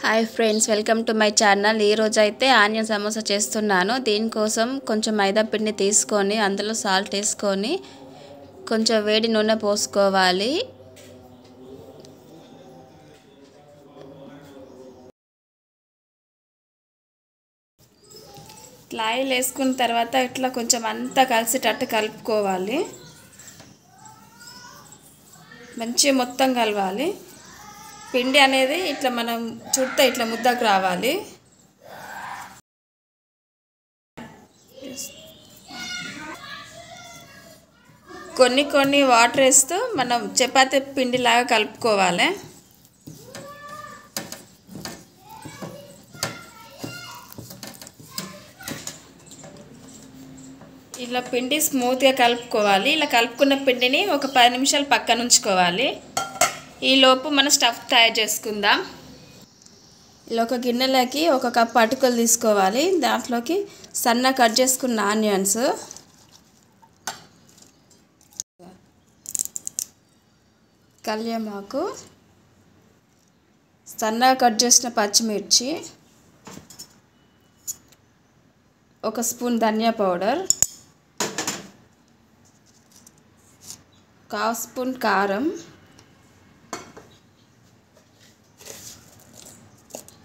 Hi friends, welcome to my channel. ఈ రోజు అయితే ఆనియన్ సమోసా చేస్తున్నాను. దీనికోసం కొంచెం మైదా పిండి తీసుకొని అందులో సాల్ట్ వేసుకొని కొంచెం వేడి నూనె పోసుకోవాలి. ఆయిల్ వేసుకున్న తర్వాత ఇట్లా కొంచెం అంతా కలిసేటట్టు కలుపుకోవాలి. మంచిగా మొత్తం కలవాలి. పిండి అనేది ఇట్లా మనం చుట్టూ ఇట్లా ముద్దకు రావాలి. కొన్ని వాటర్ వేస్తూ మనం చపాతీ పిండిలాగా కలుపుకోవాలి. ఇలా పిండి స్మూత్గా కలుపుకోవాలి. ఇలా కలుపుకున్న పిండిని ఒక 10 నిమిషాలు పక్కన ఉంచుకోవాలి. ఈలోపు మనం స్టఫ్ తయారు చేసుకుందాం. ఇలా ఒక గిన్నెలోకి 1 కప్ అటుకులు తీసుకోవాలి. దాంట్లోకి సన్నగా కట్ చేసుకున్న ఆనియన్స్, కళ్యామాకు, సన్నగా కట్ చేసిన పచ్చిమిర్చి, 1 స్పూన్ ధనియా పౌడర్, 1/2 స్పూన్ కారం,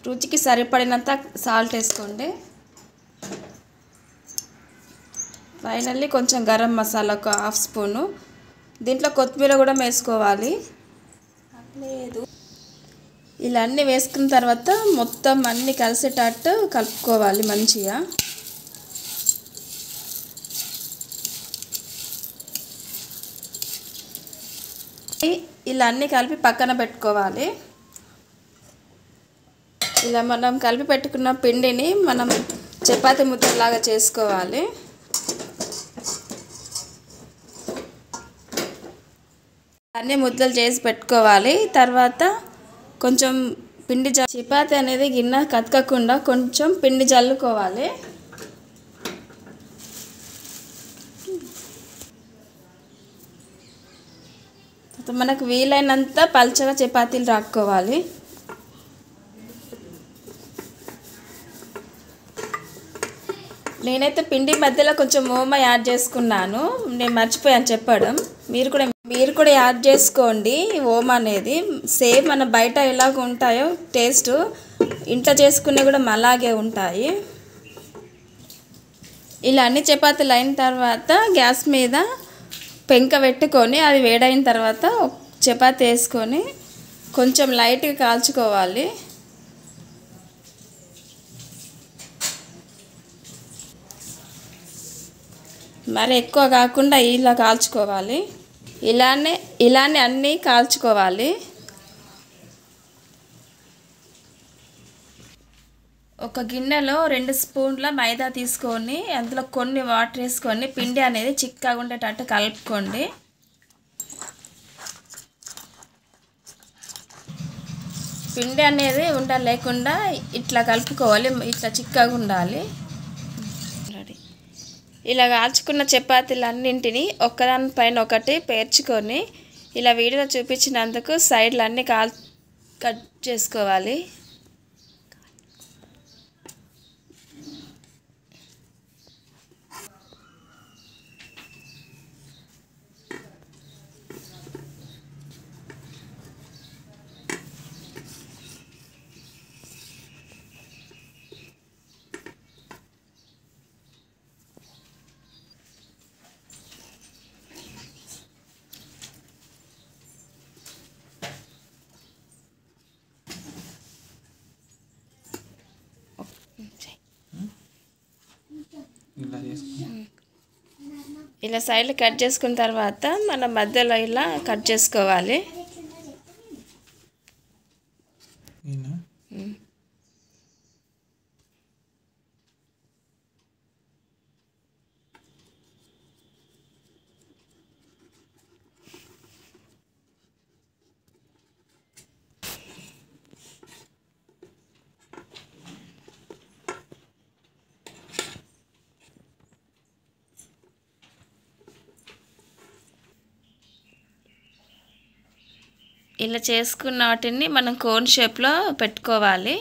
రుచికి సరిపడినంత సాల్ట్ వేసుకోండి. ఫైనల్లీ కొంచెం గరం మసాలా 1/2 స్పూను. దీంట్లో కొత్తిమీర కూడా వేసుకోవాలి. ఇలా అన్నీ వేసుకున్న తర్వాత మొత్తం అన్నీ కలిసేటట్టు కలుపుకోవాలి మంచిగా. ఇలా అన్నీ కలిపి పక్కన పెట్టుకోవాలి. ఇలా మనం కలిపి పెట్టుకున్న పిండిని మనం చపాతీ ముద్దలాగా చేసుకోవాలి. అన్నీ ముద్దలు చేసి పెట్టుకోవాలి. తర్వాత కొంచెం పిండి చపాతీ అనేది గిన్నె కతకకుండా కొంచెం పిండి జల్లుకోవాలి. మనకు వీలైనంత పల్చగా చపాతీలు రాక్కోవాలి. నేనైతే పిండి మధ్యలో కొంచెం ఓమ యాడ్ చేసుకున్నాను. నేను మర్చిపోయాను చెప్పడం. మీరు కూడా యాడ్ చేసుకోండి. ఓమ అనేది సేమ్ మన బయట ఎలాగ ఉంటాయో టేస్ట్ ఇంట్లో చేసుకునే కూడా అలాగే ఉంటాయి. ఇలా అన్ని చపాతీలు అయిన తర్వాత గ్యాస్ మీద పెంక పెట్టుకొని అది వేడైన తర్వాత చపాతీ వేసుకొని కొంచెం లైట్గా కాల్చుకోవాలి. మరి ఎక్కువ కాకుండా ఇలా కాల్చుకోవాలి. ఇలానే అన్నీ కాల్చుకోవాలి. ఒక గిన్నెలో 2 స్పూన్ల మైదా తీసుకొని అందులో కొన్ని వాటర్ వేసుకొని పిండి అనేది చిక్కగా ఉండేటట్టు కలుపుకోండి. పిండి అనేది ఉండలు లేకుండా ఇట్లా కలుపుకోవాలి. ఇట్లా చిక్కగా ఉండాలి. ఇలా కాల్చుకున్న చపాతీలన్నింటినీ ఒకదానిపైన ఒకటి పేర్చుకొని ఇలా వీడియోలో చూపించినందుకు సైడ్లన్నీ కట్ చేసుకోవాలి. ఇలా సైడ్లు కట్ చేసుకున్న తర్వాత మనం మధ్యలో ఇలా కట్ చేసుకోవాలి. ఇలా చేసుకున్న వాటిని మనం కోన్ షేప్లో పెట్టుకోవాలి.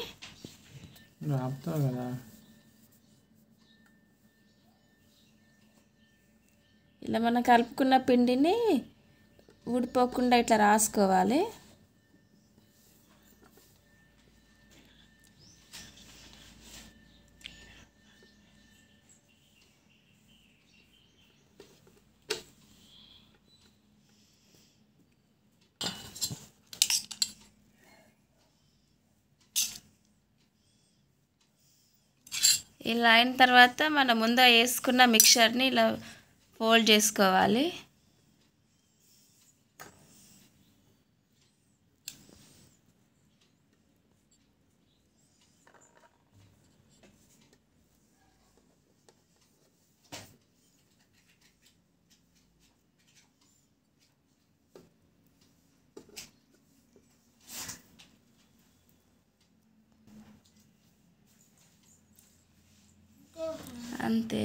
ఇలా మనం కలుపుకున్న పిండిని ఊడిపోకుండా ఇట్లా రాసుకోవాలి. ఇలా అయిన తర్వాత మనం ముందు వేసుకున్న మిక్చర్ని ఇలా ఫోల్డ్ చేసుకోవాలి. అంతే.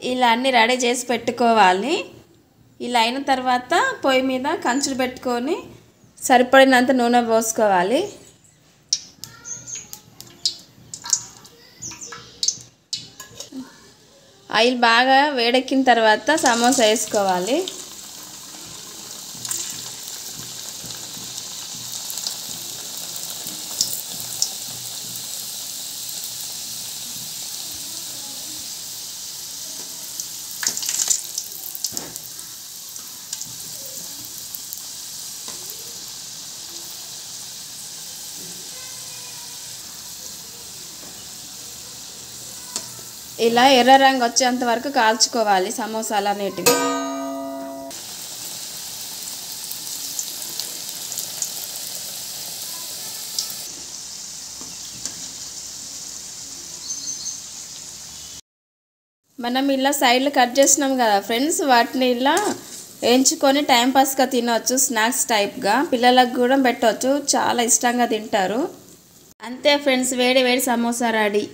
ఇలా అన్నీ రెడీ చేసి పెట్టుకోవాలి. ఇలా అయిన తర్వాత పొయ్యి మీద కంచులు పెట్టుకొని సరిపడినంత నూనె పోసుకోవాలి. ఆయిల్ బాగా వేడెక్కిన తర్వాత సమోసా వేసుకోవాలి. ఇలా ఎర్ర రంగు వచ్చేంత వరకు కాల్చుకోవాలి సమోసాలు అనేటివి. మనం ఇలా సైడ్లు కట్ చేసినాం కదా ఫ్రెండ్స్, వాటిని ఇలా వేయించుకొని టైంపాస్గా తినవచ్చు. స్నాక్స్ టైప్గా పిల్లలకు కూడా పెట్టవచ్చు, చాలా ఇష్టంగా తింటారు. అంతే ఫ్రెండ్స్, వేడి వేడి సమోసా రెడీ.